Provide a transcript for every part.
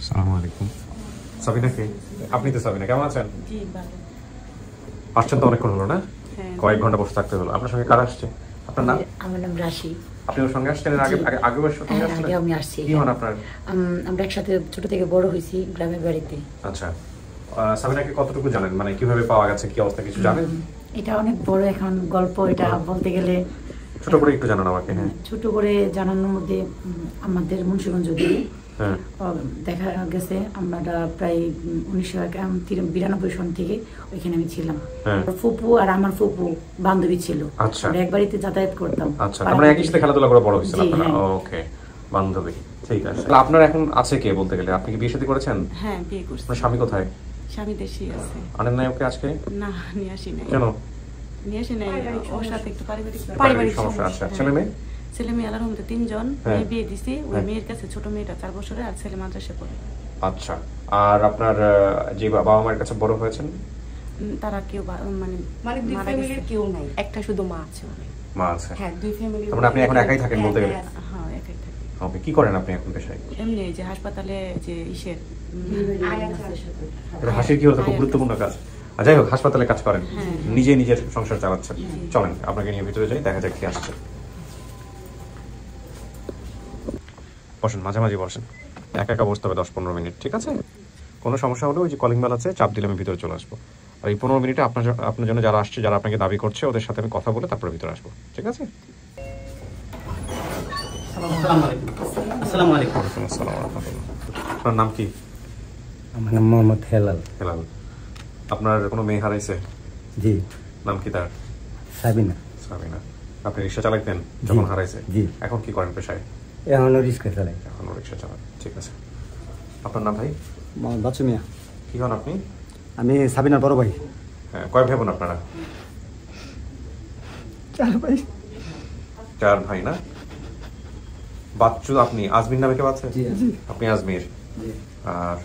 আসসালামু আলাইকুম। সাবিনা কে? আপনি তো সাবিনা, কেমন আছেন? জি ভালো। আসছেন তো অনেকক্ষণ হলো না? কয়েক ঘন্টা বসে থাকতে হলো। আপনার সঙ্গে কারা আসছে? আপনার নাম? আমার নাম রাশি। আপনি ওর সঙ্গে আসছেন? আগে ওর সঙ্গে আসছেন? আগে আমি আসছি। কি হন আপনার? আমরা একসাথে ছোট থেকে বড় হয়েছি গ্রামের বাড়িতে। আচ্ছা, সাবিনাকে কতটুকু জানেন, মানে কিভাবে পাওয়া গেছে, কি অবস্থা কিছু জানেন? এটা অনেক বড় এখন গল্প, এটা বলতে গেলে ছোট করে একটু জানান আমাকে। হ্যাঁ, ছোট করে জানানোর মধ্যে আমাদের মুন্সিগঞ্জ দিয়ে দেখা গেছে আমরা প্রায় 1992 সন থেকে ওইখানে আমি ছিলাম। ফুপু আর আমার ফুপু বান্ধবী ছিল। আমরা এক বাড়িতে যাতায়াত করতাম। আচ্ছা, আমরা একই সাথে খেলাধুলা করে বড় হয়েছিলাম আপনারা। ওকে, বান্ধবী, ঠিক আছে। তাহলে আপনার এখন আছে কে বলতে গেলে? আপনি কি বিয়ে শাদী করেছেন? হ্যাঁ, বিয়ে করছি। আপনার স্বামী কোথায়? স্বামী দেশে আছে। আনেন নাই ওকে আজকে? না, নিয়ে আসি নাই। কেন নিয়ে আসি নাই? ওর সাথে একটু পারিবারিক সমস্যা। আচ্ছা, ছেলে মেয়ে? ছেলে মেয়ে আল্লাহর রহমতে 3 জন। মেয়ে বিয়ে দিছি। ওই মেয়ের কাছে ছোট মেয়েটা 4 বছরের, আর ছেলে মাদ্রাসায় পড়ে। আচ্ছা, আর আপনার যে বাবা মায়ের কাছে বড় হয়েছেন তারা কেউ মানে দুই ফ্যামিলির কেউ নাই, একটা শুধু মা আছে। মা আছে? হ্যাঁ, দুই ফ্যামিলি। মানে আপনি এখন একাই থাকেন বলতে গেলে? হ্যাঁ, একাই থাকি। ওকে, কি করেন আপনি এখন পেশায়? এমনি যে হাসপাতালে যে হাসির কি হতো, খুব গুরুত্বপূর্ণ কাজ। যাই হোক, হাসপাতালে কাজ করেন, নিজে নিজের সংসার চালাচ্ছেন। চলেন আপনাকে নিয়ে ভিতরে যাই, দেখা যাক কি আসছে। বসেন, মাঝামাঝি বসেন, একা একা বসতে হবে 10-15 মিনিট, ঠিক আছে? কোনো সমস্যা হলে ওই যে কলিং বেল আছে, চাপ দিলে আমি ভিতরে চলে আসবো। আর এই 15 মিনিটে আপনার জন্য যারা আসছে, যারা আপনাকে দাবি করছে, ওদের সাথে আমি কথা বলে তারপরে ভিতরে আসবো, ঠিক আছে? আসসালামু আলাইকুম। আপনার নাম কি? আমার নাম মোহাম্মদ হেলাল। হেলাল। আপনার কোনো মেয়ে হারাইছে? জি। নাম কি তার? সাবিনা। সাবিনা। আপনি রিক্সা চালাইতেন যখন হারাইছে? জি। এখন কি করেন পেশায়? এখনো রিক্সা চালাই। এখনো রিক্সা চালান, ঠিক আছে। আপনার নাম ভাই? বাচ্চু মিয়া। কি হন আপনি? আমি সাবিনার বড় ভাই। হ্যাঁ, কয় ভাই বোন আপনারা? 4 ভাই। 4 ভাই না? বাচ্চু আপনি? আজমির নামে কেউ আছে? জি। আপনি আজমির। আর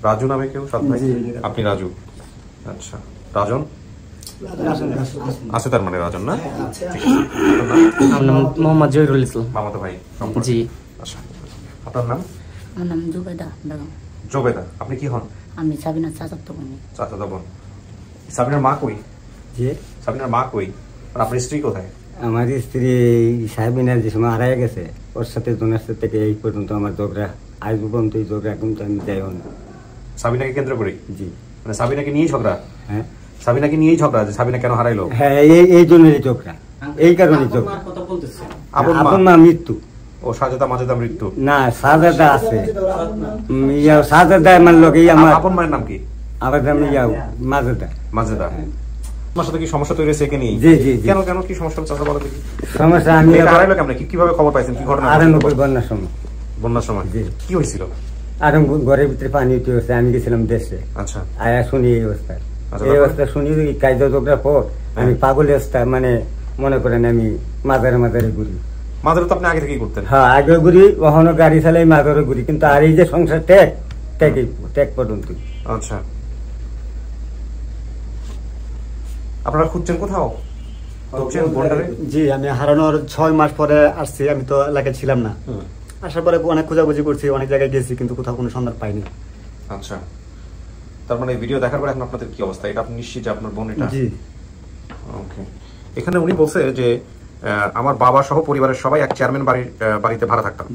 রাজু নামে কেউ? 7 ভাই? আপনি রাজু। আচ্ছা, রাজন আছে তার মানে? রাজন না? মোহাম্মদ জহিরুল ইসলাম। মামাতো ভাই? জি। আচ্ছা, আপনার নাম? আমার নাম জুবেদা বেগম। জোবেদা। আপনি কি হন? আমি সাবিনার চাচাতো বোন। চাচাতো বোন। সাবিনার মা কই? জি। সাবিনার মা কই? আর আপনার স্ত্রী কোথায়? আমার স্ত্রী সাবিনার যে সময় হারাই গেছে, ওর সাথে জনের সাথে থেকে এই পর্যন্ত আমার ঝগড়া, আজ পর্যন্ত এই ঝগড়া কিন্তু আমি যাইও না। সাবিনাকে কেন্দ্র করে? জি। মানে সাবিনাকে নিয়েই ঝগড়া? হ্যাঁ। সাবিনাকে নিয়েই ঝগড়া, যে সাবিনা কেন হারাইলো? হ্যাঁ, এই জন্যই ঝগড়া, এই কারণে ঝগড়া। আপন মা মৃত্যু। ও সাজেদা মাজেদা মৃত্যু? না, সাজেদা আছে। সাজেদা আমার লোকে আমার আপন মায়ের নাম কি? আমার নাম মাজেদা। মাজেদা। তোমার সাথে কি সমস্যা তৈরি হয়েছে একে নিয়ে? জি জি। কেন কেন কি সমস্যা হচ্ছে বলো দেখি। সমস্যা আমি হারাইলো কেমন, কিভাবে খবর পাইছেন, কি ঘটনা? 98 বন্যার সময়। বন্যার সময়? জি। কি হয়েছিল? আর ঘরের ভিতরে পানি উঠে গেছে, আমি গেছিলাম দেশে। আচ্ছা। আয়া শুনি এই অবস্থা, এই অবস্থা শুনি কায়দা ঝগড়ার পর আমি পাগল অবস্থা, মানে মনে করেন আমি মাজারে মাজারে ঘুরি। মাজারে তো আপনি আগে থেকেই করতেন? হ্যাঁ, আগে ঘুরি, কখনো গাড়ি চালাই, মাজারে ঘুরি, কিন্তু আর এই যে সংসার ট্যাগ পর্যন্ত। আচ্ছা, আপনারা খুঁজছেন কোথাও? জি, আমি হারানোর 6 মাস পরে আসছি। আমি তো এলাকায় ছিলাম না। আসার পরে অনেক খোঁজাখুঁজি করছি, অনেক জায়গায় গেছি, কিন্তু কোথাও কোনো সন্ধান পাইনি। আচ্ছা, তার মানে ভিডিও দেখার পরে এখন আপনাদের কি অবস্থা? এটা আপনি নিশ্চিত যে আপনার বোন? এটা জি। ওকে। এখানে উনি বলছে যে আমার বাবা সহ পরিবারের সবাই এক চেয়ারম্যান বাড়িতে ভাড়া থাকতাম।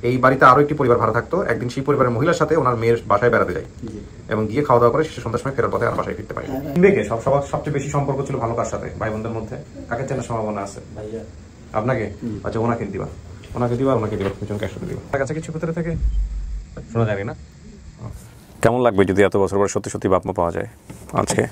এই বাড়িতে আরো একটি পরিবার ভাড়া থাকতো। একদিন সেই পরিবারের মহিলার সাথে ওনার মেয়ের বাসায় বেড়াতে যাই এবং গিয়ে খাওয়া দাওয়া করে শেষে সন্ধ্যার সময় ফেরার পথে আর বাসায় ফিরতে পারি। দেখে সবচেয়ে বেশি সম্পর্ক ছিল ভালো কার সাথে? ভাই বোনদের মধ্যে কাকে চেনার সম্ভাবনা আছে? আপনাকে? আচ্ছা, ওনাকে দিবা, ওনাকে দিবা, ওনাকে দিবা, দুজনকে একসাথে দিবা। তার কাছে কিছু ভিতরে থেকে শোনা যাবে না? কেমন লাগবে যদি এত বছর পর সত্যি সত্যি বাপ মা পাওয়া যায় আজকে?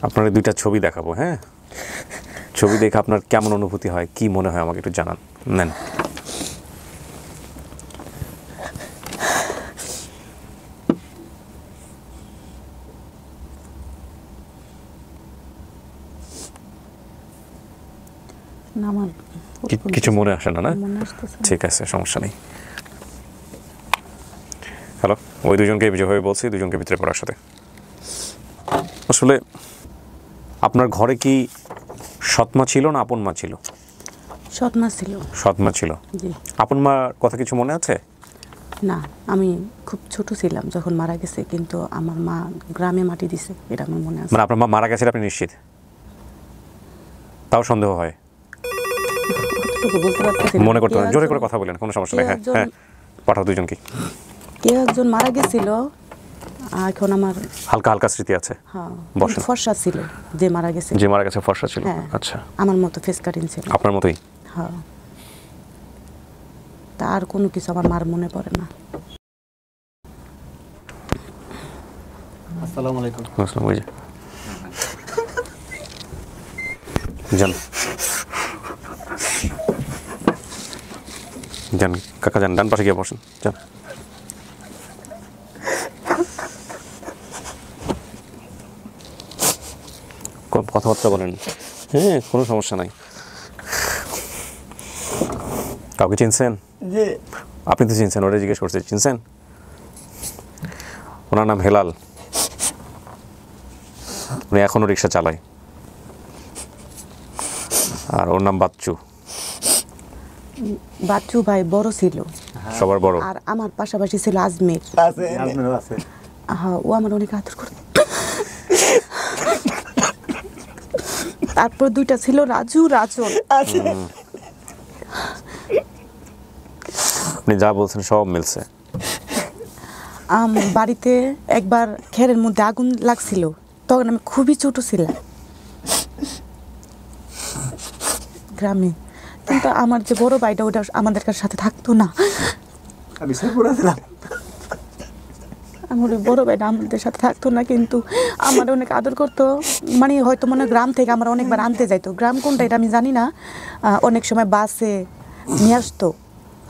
আপনার 2টা ছবি দেখাবো, হ্যাঁ? ছবি দেখে আপনার কেমন অনুভূতি হয়, কি মনে হয় আমাকে একটু জানান। নেন। না আমার কিছু মনে আসে না? না, ঠিক আছে, সমস্যা নেই। হ্যালো, ওই দুজনকে যেভাবে বলছি, দুজনকে ভিতরে পড়ার সাথে। আসলে আপনার ঘরে কি সৎমা ছিল না আপন মা ছিল? সৎমা ছিল। সৎমা ছিল। জি। আপন মার কথা কিছু মনে আছে? না, আমি খুব ছোট ছিলাম যখন মারা গেছে, কিন্তু আমার মা গ্রামে মাটি দিছে, এটা আমার মনে আছে। মানে আপনার মা মারা গেছে আপনি নিশ্চিত? তাও সন্দেহ হয়? বলতে পারতেছি না। মনে করতে হবে, জোরে করে কথা বলেন, কোনো সমস্যা নেই। হ্যাঁ হ্যাঁ, পাঠাও দুজনকে। কেউ একজন মারা গেছিল, এখন আমার হালকা হালকা স্মৃতি আছে। হ্যাঁ, বসেন। ফর্সা ছিল যে মারা গেছে। যে মারা গেছে ফর্সা ছিল? হ্যাঁ, আচ্ছা। আমার মতো ফেস কাটিং ছিল। আপনার মতোই? হ্যাঁ। তার কোনো কিছু আমার মার মনে পড়ে না। আসসালামু আলাইকুম। আসসালাম। ওই যে যান যান কাকা, যান ডান পাশে গিয়ে বসেন, যান। কথাবার্তা বলেন। হ্যাঁ, কোনো সমস্যা নাই। কাউকে চিনছেন? জি। আপনি তো চিনছেন, ওরা জিজ্ঞেস করছে, চিনছেন? ওনার নাম হেলাল, উনি এখনো রিক্সা চালায়। আর ওর নাম বাচ্চু। বাচ্চু ভাই বড় ছিল, সবার বড়। আর আমার পাশাপাশি ছিল আজমের। আজমেরও আছে। হ্যাঁ, ও আমার অনেক আদর করত। তারপর দুইটা ছিল রাজু, রাজন। আপনি যা বলছেন সব মিলছে। বাড়িতে একবার খেরের মধ্যে আগুন লাগছিল, তখন আমি খুবই ছোট ছিলাম গ্রামে। কিন্তু আমার যে বড় ভাইটা, ওটা আমাদের সাথে থাকতো না। আমি সে পুরা ছিলাম। আমার ওই বড় ভাইটা আমাদের সাথে থাকতো না, কিন্তু আমার অনেক আদর করতো। মানে হয়তো মনে গ্রাম থেকে আমার অনেকবার আনতে যাইতো। গ্রাম কোনটা এটা আমি জানি না। অনেক সময় বাসে নিয়ে আসতো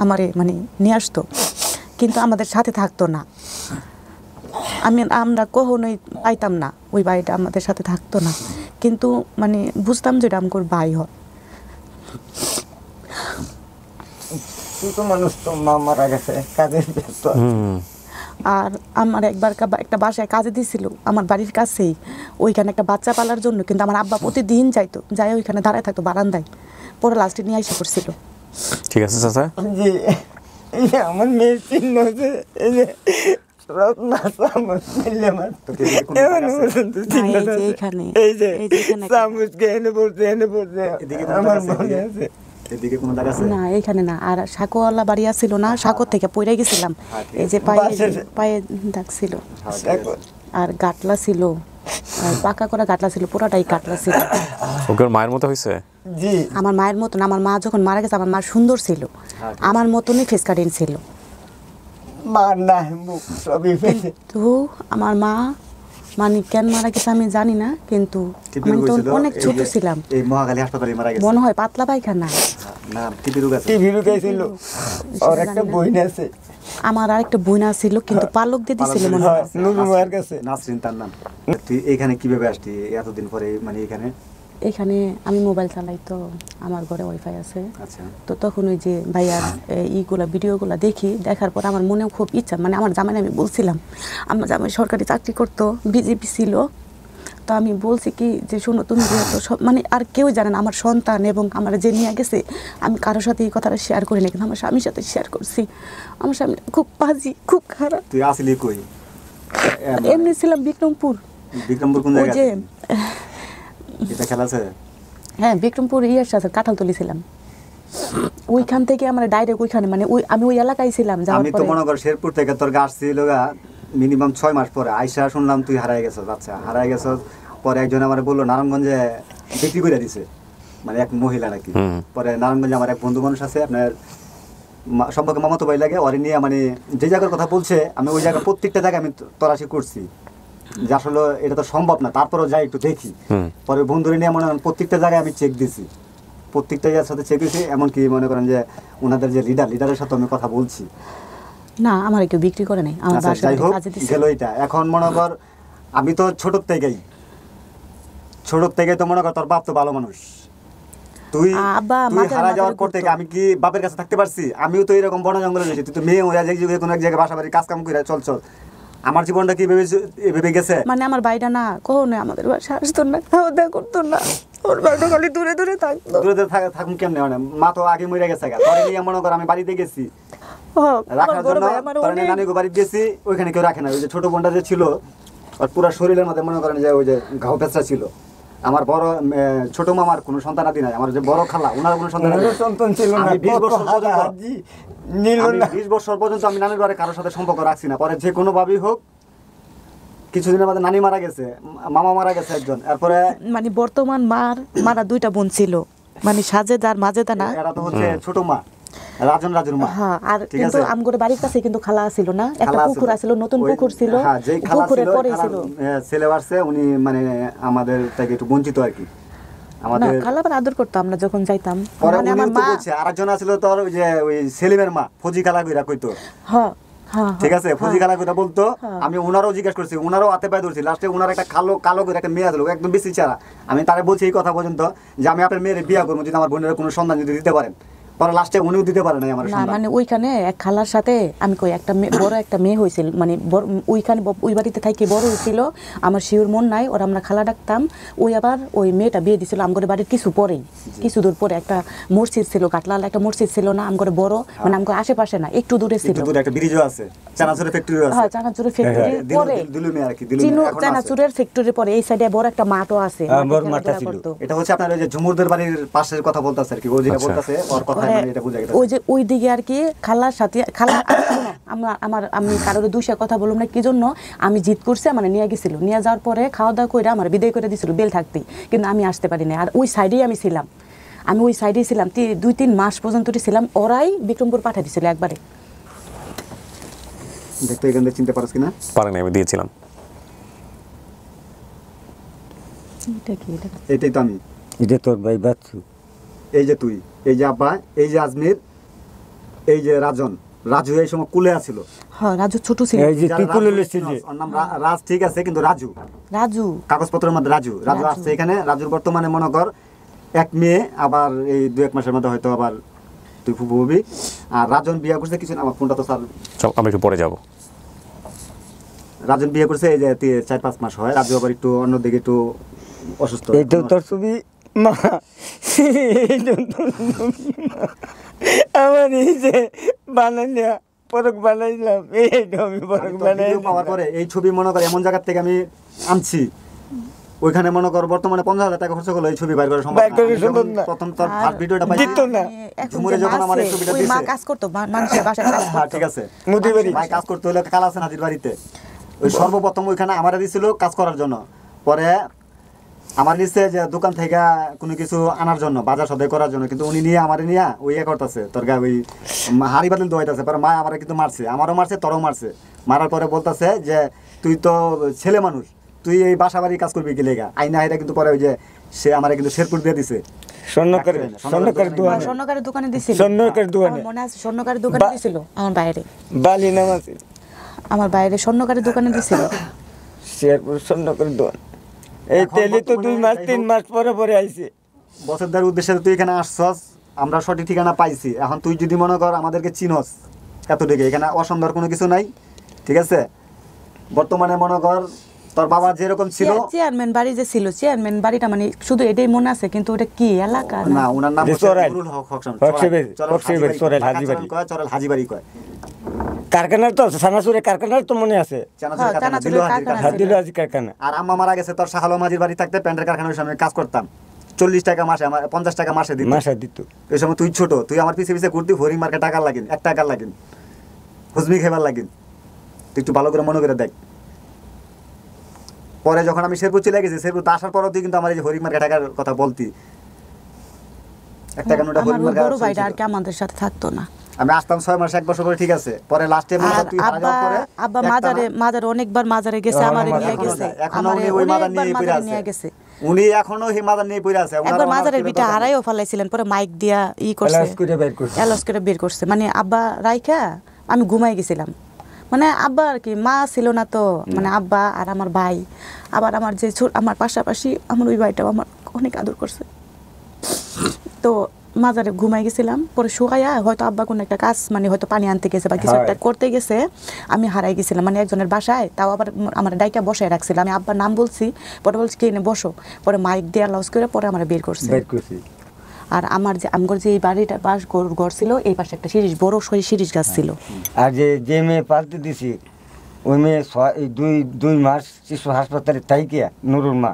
আমারে, মানে নিয়ে আসতো, কিন্তু আমাদের সাথে থাকতো না। আমরা কখনোই পাইতাম না ওই ভাইটা আমাদের সাথে থাকতো না, কিন্তু মানে বুঝতাম যে এটা আমার ভাই হয়। ছোট মানুষ তো, মা মারা গেছে, কাজের ব্যস্ত। আর আমার একবার একটা বাসায় কাজে দিছিল আমার বাড়ির কাছেই, ওইখানে একটা বাচ্চা পালার জন্য। কিন্তু আমার আব্বা প্রতিদিন যাইতো, যাই ওইখানে দাঁড়ায় থাকতো বারান্দায়। পরে লাস্টে নিয়ে এসে করছিল। ঠিক আছে চাচা। জি, এই যে আমার মেয়ের চিহ্ন আছে, এই যে রত্না চামচ মিলে মারতো। এই যে চামচ এনে পড়ছে, এনে পড়ছে, আমার মনে আছে। এদিকে কোনো দাগ আছে? না, এইখানে না। আর সাঁকোয়ালা বাড়ি ছিল না, সাঁকোর থেকে পড়ে গেছিলাম। এই যে পায়ে দাগ ছিল, আর গাটলা ছিল, পাকা করা গাটলা ছিল, পুরোটাই গাটলা ছিল। ওকে মায়ের মতো হয়েছে? জি। আমার মায়ের মতন। আমার মা যখন মারা গেছে, আমার মা সুন্দর ছিল, আমার মতনই ফেস কাটিং ছিল। মার না মুখ সবই ফেলে। তো আমার মা মানে কেন মারা গেছে আমি জানি না, কিন্তু আমি তো অনেক ছোট ছিলাম। এই মহাখালী হাসপাতালে মারা গেছে মনে হয়, পাতলা পায়খানা। না, টিবি রোগ আছে। টিভি রুগাইছিল। আর একটা বই আছে। আমার আরেকটা বোনা ছিল, কিন্তু পালক দিয়ে দিছিল মনে হয়। নুরুমার কাছে। নাসরিন তার নাম। তুই এখানে কিভাবে আসলি এতদিন পরে? মানে এখানে আমি মোবাইল চালাই, তো আমার ঘরে ওয়াইফাই আছে। আচ্ছা। তো তখন ওই যে ভাইয়ার ভিডিওগুলো দেখার পর আমার মনেও খুব ইচ্ছা। মানে আমার জামাই, আমি বলছিলাম, আমার জামাই সরকারি চাকরি করতো, বিজেপি ছিল। তো আমি বলছি কি যে, শোনো তুমি যেহেতু সব, মানে আর কেউ জানে না আমার সন্তান এবং আমার যে নিয়ে গেছে, আমি কারোর সাথে এই কথাটা শেয়ার করি না, কিন্তু আমার স্বামীর সাথে শেয়ার করছি। আমার স্বামী খুব বাজি, খুব খারাপ। তুই আসলি কই? এমনি ছিলাম বিক্রমপুর। বিক্রমপুর কোন জায়গায়? ওই যে এটা খেলা আছে? হ্যাঁ, বিক্রমপুর ইয়ার সাথে কাঁঠালতলি ছিলাম। ওইখান থেকে আমরা ডাইরেক্ট ওইখানে, মানে আমি ওই এলাকায় ছিলাম। আমি তো মনে কর শেরপুর থেকে তোর গাছ ছিল মিনিমাম 6 মাস পরে আইসা শুনলাম তুই হারাই গেছ। আচ্ছা, হারাই গেছ। পরে একজন আমার বললো নারায়ণগঞ্জে বিক্রি করে দিছে, মানে এক মহিলা নাকি। পরে নারায়ণগঞ্জে আমার এক বন্ধু মানুষ আছে, আপনার সম্পর্কে মামাতো ভাই লাগে, ওরে নিয়ে মানে যে জায়গার কথা বলছে, আমি ওই জায়গায় প্রত্যেকটা জায়গায় আমি তল্লাশি করছি যে আসলে এটা তো সম্ভব না, তারপরেও যাই একটু দেখি। পরে বন্ধুরে নিয়ে মনে করেন প্রত্যেকটা জায়গায় আমি চেক দিছি, প্রত্যেকটা জায়গার সাথে চেক দিয়েছি। এমনকি মনে করেন যে ওনাদের যে লিডারের সাথে আমি কথা বলছি। না, আমার কেউ বিক্রি করে নাই, আমার বাসায় কাজে দিছে। গেল এটা। এখন মনে কর আমি তো ছোট থেকেই তো মনে কর তোর বাপ তো ভালো মানুষ, তুই আব্বা তুই মাঝে হারা মাঝে যাওয়ার পর থেকে আমি কি বাপের কাছে থাকতে পারছি? আমিও তো এরকম বন জঙ্গলে রয়েছি, তুই তো মেয়ে হয়ে যাই যে কোনো এক জায়গায় বাসা বাড়ি কাজ কাম করে চল চল। আমার জীবনটা কি ভেবে গেছে? মানে আমার ভাইটা না কখনো আমাদের বাসা আসতো না, খাওয়া দাওয়া করতো না, ওর ভাইটা খালি দূরে দূরে থাকতো। দূরে দূরে থাকুন কেমনে? মানে মা তো আগে মরে গেছে, তোরে নিয়ে মনে কর আমি বাড়িতে গেছি রাখার জন্য, তোর নানি গো বাড়ি গেছি, ওইখানে কেউ রাখে না। ওই যে ছোট বোনটা যে ছিল ওর পুরো শরীরের মধ্যে মনে করেন যে ওই যে ঘাও পেঁচা ছিল। আমার বড় ছোট মামার কোনো সন্তানাদি নাই, আমার যে বড় খালা ওনার কোনো সন্তান ছিল না। 20 বছর পর্যন্ত আমি নানির বাড়ি কারোর সাথে সম্পর্ক রাখছি না। পরে যে কোনো ভাবেই হোক কিছুদিনের মধ্যে নানি মারা গেছে, মামা মারা গেছে একজন, এরপরে মানে বর্তমান মারা 2টা বোন ছিল, মানে সাজেদা আর মাজেদা না, এরা তো হচ্ছে ছোট মা রাজুর মা। হ্যাঁ, আর কিন্তু আমগোর বাড়ির কাছে কিন্তু খালা ছিল না, একটা পুকুর ছিল, নতুন পুকুর ছিল, হ্যাঁ যেই খালা পুকুরের পরে ছিল ছেলে বাড়ছে, উনি মানে আমাদের থেকে একটু বঞ্চিত আর কি। আমাদের খালা আবার আদর করতো আমরা যখন যাইতাম। মানে আমার মা আরেকজন ছিল তোর ওই যে ওই সেলিমের মা, ফজি খালা কইরা কইতো। হ্যাঁ ঠিক আছে, ফজি খালা কথা বলতো। আমি ওনারও জিজ্ঞেস করছি, ওনারও হাতে পায়ে ধরছি। লাস্টে ওনার একটা কালো করে একটা মেয়ে ছিল, একদম বেশি চারা। আমি তারে বলছি এই কথা পর্যন্ত যে আমি আপনার মেয়ের বিয়ে করবো যদি আমার বোনের কোনো সন্ধান যদি দিতে পারেন। পরে লাস্টে উনিও দিতে পারে নাই আমার সন্ধান। মানে ওইখানে এক খালার সাথে আমি কই একটা বড় একটা মেয়ে হয়েছিল, মানে ওইখানে ওই বাড়িতে থাকি বড় হয়েছিল, আমার শিওর মন নাই, ওরা আমরা খালা ডাকতাম। ওই আবার ওই মেয়েটা বিয়ে দিছিল আমগরে বাড়ির কিছু পরেই, কিছু দূর পরে একটা মসজিদ ছিল, কাটলাল একটা মসজিদ ছিল না আমগরে বড়, মানে আমগরে আশেপাশে না, একটু দূরে ছিল। দূরে একটা ব্রিজও আছে, চানাচুরের ফ্যাক্টরি আছে। হ্যাঁ, চানাচুরের ফ্যাক্টরি পরে দিলুমে আর কি, চানাচুরের ফ্যাক্টরি পরে এই সাইডে বড় একটা মাঠও আছে। এটা হচ্ছে আপনার ওই যে ঝুমুরদের বাড়ির পাশের কথা বলতাছে আর কি, ও যেটা বলতাছে ওর কথা মানে এটা বুঝা গেছে। ওই যে ওই দিকে আর কি খালার সাথে আমি কারোর দুইশা কথা বললাম না কি জন্য, আমি জিদ করছি, মানে নিয়ে গেছিল, নিয়ে যাওয়ার পরে খাওয়া দাওয়া করে আমার বিদায় করে দিছিল বেল থাকতেই, কিন্তু আমি আসতে পারি না। আর ওই সাইডেই আমি ছিলাম, আমি ওই সাইডেই ছিলাম 2-3 মাস পর্যন্ত ছিলাম। ওরাই বিক্রমপুর পাঠিয়ে দিছিল একবারে। দেখতে এখান থেকে চিনতে পারছ কিনা? পারেন, আমি দিয়েছিলাম। এটাই তো আমি, এটা তোর ভাই বাচ্চু, এই যে তুই, এই যে আব্বা, এই যে আজমির, এই যে রাজু এই সময় কুলে আছিল। হ্যাঁ, রাজু ছোট ছিল। এই যে তুই কুলে লইছিলি, ওর নাম রাজ, ঠিক আছে, কিন্তু রাজু কাগজপত্রের মধ্যে রাজু আসছে এখানে। রাজুর বর্তমানে মনে কর এক মেয়ে, আবার এই 2-1 মাসের মধ্যে হয়তো আবার তুই ফুফু হবি। আর রাজন বিয়ে করছে কিছু না, আমার ফোনটা তো স্যার আমি একটু পরে যাব। রাজন বিয়ে করছে এই যে 4-5 মাস হয়। রাজু আবার একটু অন্যদিকে একটু অসুস্থ। এইটা তোর ছবি মা, আমার এই যে বানাইলা পরক বানাইলাম, এইটা আমি পরক বানাইলাম। পাওয়ার পরে এই ছবি মনে কর এমন জায়গা থেকে আমি আনছি, ওইখানে মনে কর বর্তমানে 50,000 টাকা খরচ করলো এই ছবি বাইর করা সম্ভব না। প্রথম তোর ফার্স্ট ভিডিওটা পাইছি না, ঝুমুরে যখন আমার এই ছবিটা দিয়েছে, মা কাজ করতো, মানুষের বাসায় কাজ করতো। হ্যাঁ ঠিক আছে, মুদি বাড়ি ভাই কাজ করতে হলে কাল আছে নাজির বাড়িতে। ওই সর্বপ্রথম ওইখানে আমারে দিছিল কাজ করার জন্য। পরে আমার নিচে যে দোকান থেকে কোনো কিছু আনার জন্য, বাজার সদাই করার জন্য, কিন্তু উনি নিয়ে আমারে নিয়ে ওই করতেছে তোর গা ওই হাড়ি বাতিল দোয়াইতেছে। পরে মা আমারে কিন্তু মারছে, আমারও মারছে, তোরও মারছে। মারার পরে বলতেছে যে তুই তো ছেলে মানুষ, তুই এই বাসা বাড়ি কাজ করবি কি লেগা আইনা। এটা কিন্তু পরে ওই যে সে আমারে কিন্তু শেরপুর দিয়ে দিছে, স্বর্ণকারের দোকানে দিছিল, মনে আছে, স্বর্ণকারের দোকানে দিছিল আমার বাইরে, বালি নাম আছে আমার বাইরে স্বর্ণকারের দোকানে দিছিল, শেরপুর স্বর্ণকারের দোকান। এই তেলি তো 2 মাস 3 মাস পরে পরে আইছে। বছরদার উদ্দেশ্যে তুই এখানে আসছস, আমরা সঠিক ঠিকানা পাইছি। এখন তুই যদি মনে কর আমাদেরকে চিনস এতদিকে, এখানে অসুন্দর কোনো কিছু নাই, ঠিক আছে। বর্তমানে মনে কর তোর বাবা যেরকম ছিল, চেয়ারম্যান বাড়ি যে ছিল, চেয়ারম্যান বাড়িটা মানে শুধু এটাই মনে আছে, কিন্তু ওটা কি এলাকা না, ওনার নাম নুরুল হক চরল হাজিবাড়ি কয়। কারখানার তো সানাসুরে কারখানার তো মনে আছে, কারখানা। আর আম্মা মারা গেছে তোর শাহালো মাঝির বাড়ি থাকতে প্যান্টের কারখানার সামনে কাজ করতাম। 40 টাকা মাসে, আমার 50 টাকা মাসে দিত। এই সময় তুই ছোট, তুই আমার পিছে পিছে ঘুরতি, হরিং মার্কে টাকা লাগিন, 1 টাকা লাগিন, হুজমি খেবার লাগিন। তুই একটু ভালো করে মনে করে দেখ। পরে যখন আমি শেরপুর চলে গেছি, শেরপুর আসার পরও তুই কিন্তু আমার এই যে হরিং মার্কে টাকার কথা বলতি। 1 টাকা নোটা হরিং মার্কে বড় ভাইটা আর কি আমাদের সাথে থাকতো না। আমি আসতাম 6 মাস 1 বছর পরে, ঠিক আছে। পরে লাস্টে তুই হারা যাওয়ার পরে আব্বা মাজারে অনেকবার মাজারে গেছে, আমারে নিয়ে গেছে, এখনো উনি ওই মাজার নিয়ে গেছে, উনি এখনো এই মাজার নিয়ে পড়ে আছে। একবার মাজারের বিটা হারাইও ফেলাইছিলেন, পরে মাইক দিয়া করছে, এলাস করে বের করছে। মানে আব্বা রাইখা আমি ঘুমাই গেছিলাম, মানে আব্বা আর কি মা ছিল না তো, মানে আব্বা আর আমার ভাই, আবার আমার যে আমার পাশাপাশি আমার ওই ভাইটাও আমার অনেক আদর করছে। তো মাজারে ঘুমাই গেছিলাম, পরে শুকাইয়া হয়তো আব্বা কোনো একটা কাজ মানে হয়তো পানি আনতে গেছে বা কিছু একটা করতে গেছে, আমি হারাই গেছিলাম মানে একজনের বাসায়, তাও আবার আমার ডাইকা বসায় রাখছিল, আমি আব্বার নাম বলছি, পরে বলছি কে এনে বসো, পরে মাইক দিয়ে আলাউন্স করে পরে আমার বের করছে। আর আমার যে আমগর যে এই বাড়িটা বাস ঘর ছিল, এই পাশে একটা শিরিষ বড় শিরিষ গাছ ছিল। আর যে মেয়ে পালতে দিছি ওই মেয়ে 2 মাস শিশু হাসপাতালে থাইকে নুরুর মা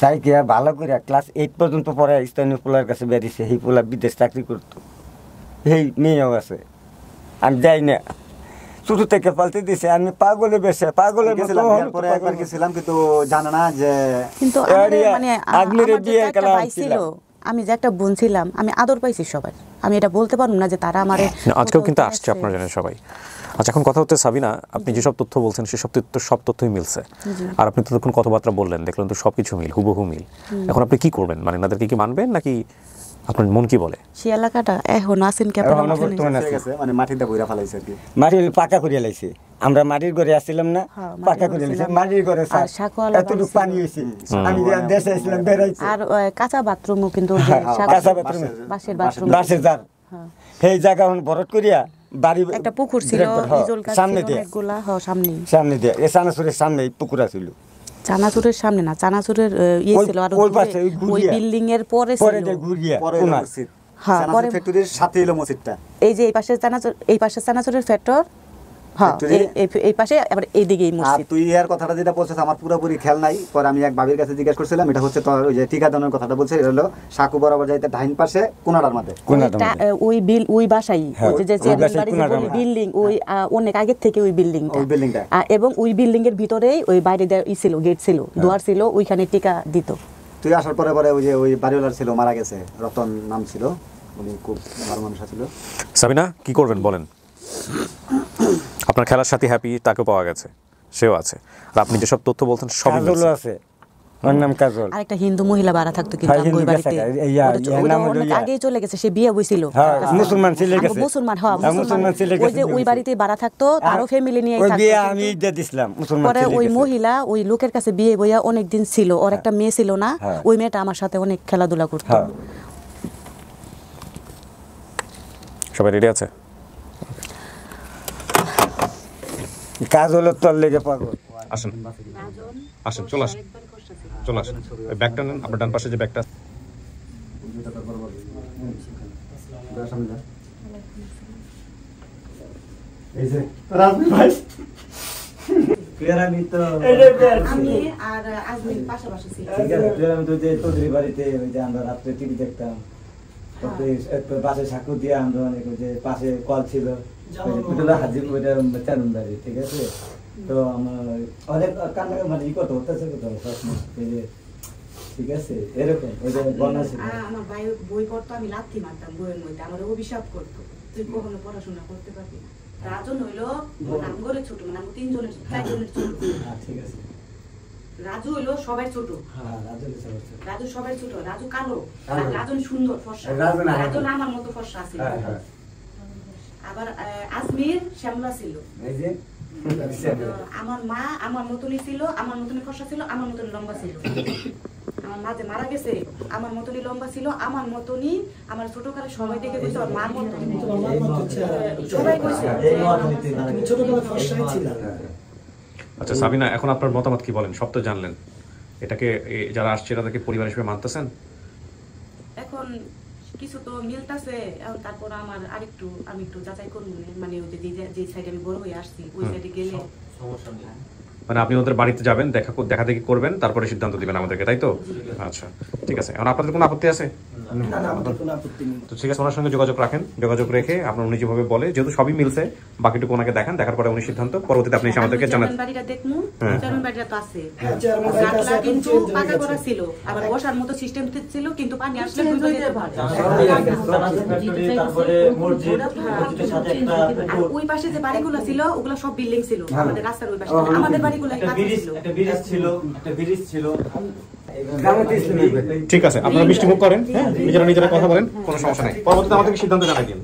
তাইকে ভালো করে ক্লাস 8 পর্যন্ত পড়ে স্থানীয় পোলার কাছে বেরিয়েছে, সেই পোলা বিদেশ চাকরি করতো, সেই মেয়েও আছে। আমি যাই না, ছোট থেকে পালতে দিছে, আমি পাগলে বেশে পাগলে পরে একবার গেছিলাম কিন্তু জানা না যে কিন্তু মানে আমি যে একটা বোন ছিলাম, আমি আদর পাইছি সবাই, আমি এটা বলতে পারবো না যে তারা আমার আজকেও কিন্তু আসছে আপনারা জানেন সবাই। আচ্ছা, এখন কথা হচ্ছে সাবিনা, আপনি যেসব তথ্য বলছেন সেসব সব তথ্যই মিলছে, আর আপনি ততক্ষণ কথাবার্তা বললেন, দেখলেন তো সবকিছু মিল, হুবহু মিল। এখন আপনি কি করবেন, মানে এনাদেরকে কি মানবেন নাকি আপনার মন কি বলে? সেই এলাকাটা এখন আছেন কি আপনারা? মানে মাটিটা বইরা ফেলাইছে আর কি, মাটি পাকা করিয়া লাইছে, আমরা মাটির ঘরে আসছিলাম না, পাকা করে লাইছে মাটির ঘরে, এতটুকু পানি হইছে, আমি দেশে আসলাম বেরাইছি। আর কাঁচা বাথরুমও কিন্তু কাঁচা বাথরুম, বাসের জার, সেই জায়গা বরট করিয়া বাড়ি একটা পুকুর ছিল, সামনে দিয়ে সামনে দিয়ে এই চানাচুরের সামনে পুকুর ছিল, চানাচুরের সামনে না, চানাচুরের ইয়ে ছিল, আর ওই বিল্ডিং এর পরে ছিল, হ্যাঁ পরে ফ্যাক্টরির সাথে এলো মসজিদটা, এই যে এই পাশে চানাচুরের ফ্যাক্টর, হ্যাঁ এই পাশে আবার এইদিকেই মসজিদ। তুই এর কথাটা যেটা বলছিস আমার পুরোপুরি খেয়াল নাই, পরে আমি এক ভাবির কাছে জিজ্ঞেস করছিলাম, এটা হচ্ছে তোর ওই যে ঠিকাদারের কথাটা বলছে, এটা হলো সাকু বরাবর যাইতে ডাইন পাশে কোনাটার মধ্যে, ওই বাসাই যে বিল্ডিং, ওই অনেক আগে থেকে ওই বিল্ডিংটা, এবং ওই বিল্ডিং এর ভিতরেই ওই বাইরে ছিল গেট ছিল, দুয়ার ছিল, ওইখানে টিকা দিত। তুই আসার পরে পরে ওই যে ওই বাড়িওয়ালার ছিল, মারা গেছে, রতন নাম ছিল, উনি খুব ভালো মানুষ ছিল। সাবিনা কি করবেন বলেন? আপনার খেলার সাথী হ্যাপি, তাকেও পাওয়া গেছে, সেও আছে, আর আপনি যেসব তথ্য বলছেন সবই আছে। ওর নাম কাজল। আর একটা হিন্দু মহিলা ভাড়া থাকতো কিন্তু ওই বাড়িতে, অনেক আগেই চলে গেছে, সে বিয়ে হইছিল, মুসলমান ছেলে গেছে, মুসলমান, হ্যাঁ মুসলমান ছেলে গেছে, ওই যে ওই বাড়িতে ভাড়া থাকতো, তারও ফ্যামিলি নিয়ে থাকতো, বিয়ে আমি দিয়ে দিছিলাম মুসলমান ছেলে। পরে ওই মহিলা ওই লোকের কাছে বিয়ে বইয়া অনেক দিন ছিল, ওর একটা মেয়ে ছিল না, ওই মেয়েটা আমার সাথে অনেক খেলাধুলা করতো। সবাই রেডি আছে? কাজ হলো তোর লেগে পাগল। আসেন আসেন, চলে আসেন, চলে আসেন, ওই ব্যাগটা নেন, আপনার ডান পাশে যে ব্যাগটা। এই যে রাজনীতি ভাই আমি তো আমি আর আজমির পাশাপাশি ছিল, ঠিক আছে, আমি তো যে তোদের বাড়িতে ওই যে আমরা রাত্রে টিভি দেখতাম, তারপরে পাশে সাঁকু দিয়ে আমরা অনেক ওই যে পাশে কল ছিল, হাজির চারুনবাড়ি, ঠিক আছে, তো আমার অনেক কান্না মানে ই কত হতেছে, ঠিক আছে, এরকম ওই যে বন্যা ছিল, আমার ভাই বই পড়তো, আমি লাথি মারতাম বইয়ের মধ্যে, আমার অভিশাপ করতো, তুই কখনো পড়াশোনা করতে পারবি না। রাজন হইলো আমগরে ছোট, মানে আমি 4জনের ছোট, ঠিক আছে, রাজু হইলো সবাই ছোট, রাজু সবাই ছোট, রাজু কালো, রাজন সুন্দর ফর্সা, রাজন আমার মতো ফর্সা আছে, আবার আজমির শ্যামলা ছিল, আমার মা আমার মতনই ছিল, আমার মতনই ফর্সা ছিল, আমার মতনই লম্বা ছিল, আমার মা যে মারা গেছে আমার মতনই লম্বা ছিল, আমার মতনই, আমার ছোটকালে সবাই দেখে কইছে ওর মার মতো, সবাই কইছে ছোটবেলা ফর্সাই ছিল। আচ্ছা সাবিনা, এখন আপনার মতামত কি বলেন? সব তো জানলেন, এটাকে যারা আসছে তাদেরকে পরিবার হিসেবে মানতেছেন? এখন কিছু তো মিলতাছে, এখন তারপর আমার আমি একটু যাচাই করব, মানে ওই যে সাইডে আমি বড় হয়ে আসছি ওই সাইডে গেলে সমস্যা নেই, মানে আপনি ওদের বাড়িতে যাবেন, দেখা দেখি করবেন, তারপরে সিদ্ধান্ত দিবেন আমাদেরকে, তাই তো? আচ্ছা ঠিক আছে, এখন আপনাদের কোনো আপত্তি আছে? তো ঠিক আছে, ওনার সঙ্গে যোগাযোগ রাখেন, যোগাযোগ রেখে আপনার উনি যেভাবে বলে, যেহেতু সবই মিলছে, বাকিটুকু ওনাকে দেখান, দেখার পরে উনি সিদ্ধান্ত পরবর্তীতে আপনি আমাদেরকে জানান। বাড়িটা দেখমু, চেয়ারম্যান বাড়িটা তো আছে, কিন্তু পাকা করা ছিল, আবার বসার মতো সিস্টেম ছিল, কিন্তু পানি আসলে ওই পাশে যে বাড়িগুলো ছিল ওগুলো সব বিল্ডিং ছিল, আমাদের রাস্তার ওই পাশে, আমাদের বাড়িগুলো ছিল। ঠিক আছে, আপনারা মিষ্টি মুখ করেন, নিজেরা কথা বলেন, কোনো সমস্যা নেই, পরবর্তীতে আমাদেরকে সিদ্ধান্ত জানাই দিন।